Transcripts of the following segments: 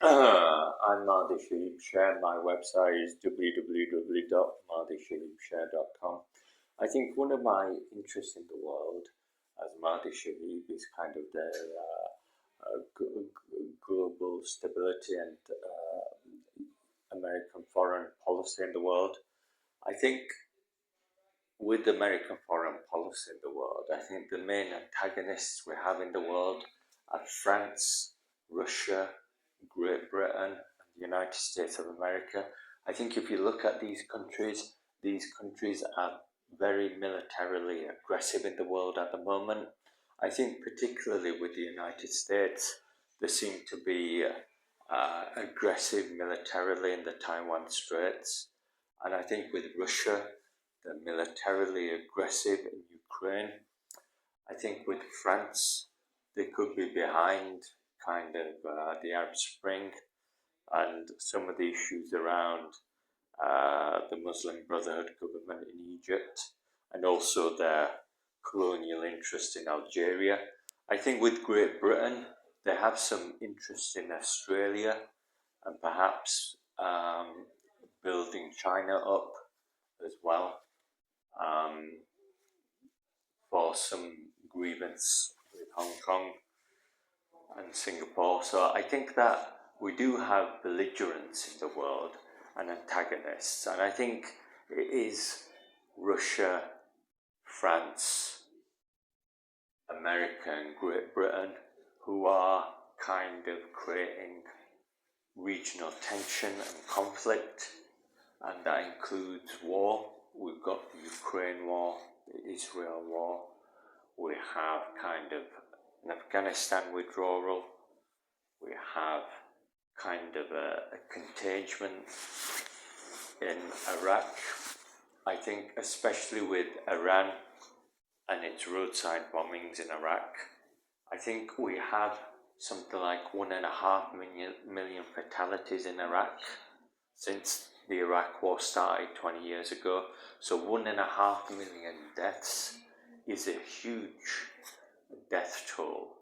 I'm Mahdi Shaheeb Sher. My website is www.mahdishaheebsher.com. I think one of my interests in the world as Mahdi Shaheeb is kind of the global stability and American foreign policy in the world. I think with American foreign policy in the world, I think the main antagonists we have in the world are France, Russia, Great Britain, and the United States of America. I think if you look at these countries are very militarily aggressive in the world at the moment. I think particularly with the United States, they seem to be aggressive militarily in the Taiwan Straits. And I think with Russia, they're militarily aggressive in Ukraine. I think with France, they could be behind kind of the Arab Spring and some of the issues around the Muslim Brotherhood government in Egypt and also their colonial interest in Algeria. I think with Great Britain, they have some interest in Australia and perhaps building China up as well for some grievance with Hong Kong and Singapore. So I think that we do have belligerents in the world and antagonists, and I think it is Russia, France, America and Great Britain who are kind of creating regional tension and conflict, and that includes war. We've got the Ukraine war, the Israel war, we have kind of an Afghanistan withdrawal, we have kind of a contagion in Iraq. I think especially with Iran and its roadside bombings in Iraq, I think we have something like 1.5 million fatalities in Iraq since the Iraq war started 20 years ago. So 1.5 million deaths is a huge death toll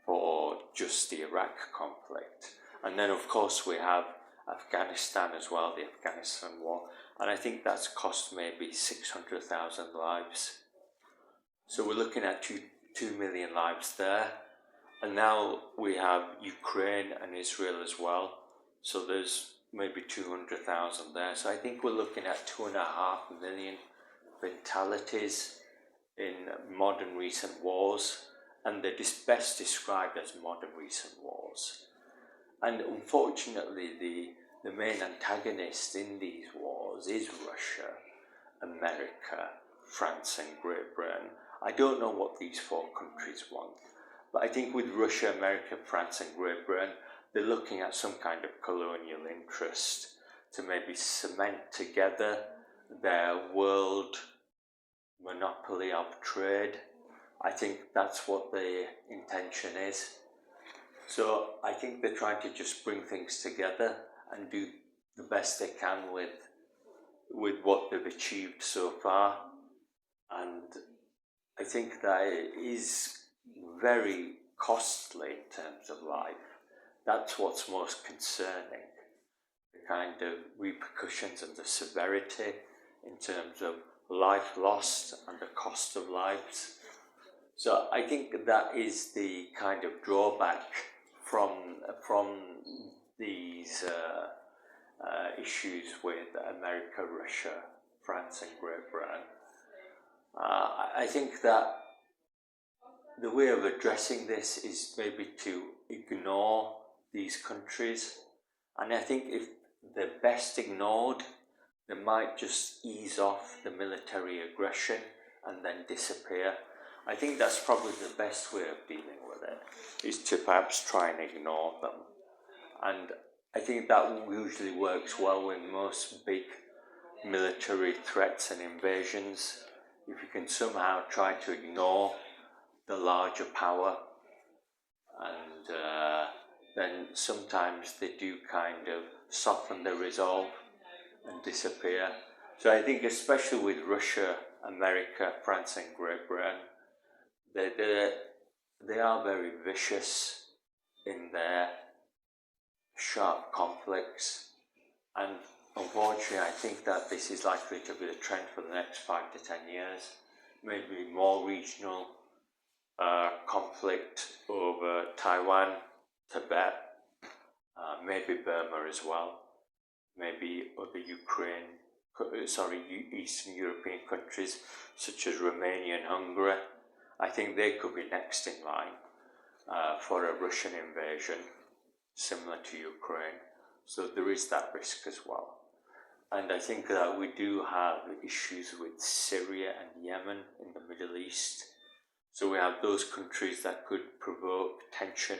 for just the Iraq conflict. And then of course we have Afghanistan as well, the Afghanistan war, and I think that's cost maybe 600,000 lives. So we're looking at 2 million lives there. And now we have Ukraine and Israel as well. So there's maybe 200,000 there. So I think we're looking at 2.5 million fatalities in modern recent wars. And they're best described as modern recent wars. And unfortunately, the main antagonist in these wars is Russia, America, France and Great Britain. I don't know what these four countries want, but I think with Russia, America, France and Great Britain, they're looking at some kind of colonial interest to maybe cement together their world monopoly of trade. I think that's what the intention is. So I think they're trying to just bring things together and do the best they can with what they've achieved so far. And I think that it is very costly in terms of life. That's what's most concerning, the kind of repercussions and the severity in terms of life lost and the cost of lives. So I think that is the kind of drawback from these issues with America, Russia, France and Great Britain. I think that the way of addressing this is maybe to ignore these countries, and I think if they're best ignored, they might just ease off the military aggression and then disappear. I think that's probably the best way of dealing with it, is to perhaps try and ignore them. And I think that usually works well with most big military threats and invasions. If you can somehow try to ignore the larger power, and then sometimes they do kind of soften the resolve and disappear. So I think especially with Russia, America, France and Great Britain, they are very vicious in their sharp conflicts. And unfortunately, I think that this is likely to be the trend for the next 5 to 10 years. Maybe more regional conflict over Taiwan, Tibet, maybe Burma as well, maybe other Eastern European countries such as Romania and Hungary. I think they could be next in line for a Russian invasion similar to Ukraine. So there is that risk as well. And I think that we do have issues with Syria and Yemen in the Middle East. So we have those countries that could provoke tension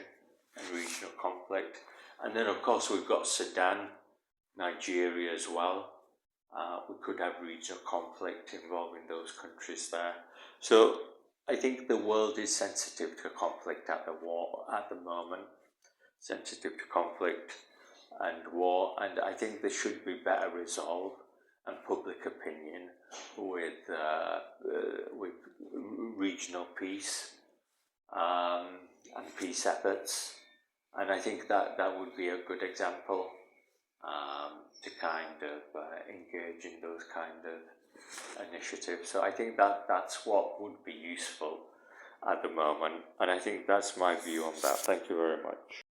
and regional conflict. And then of course we've got Sudan, Nigeria as well. We could have regional conflict involving those countries there. So I think the world is sensitive to conflict at the moment, sensitive to conflict and war, and I think there should be better resolve and public opinion with regional peace and peace efforts, and I think that would be a good example to kind of engage in those kind of initiatives. So I think that's what would be useful at the moment, and I think that's my view on that. Thank you very much.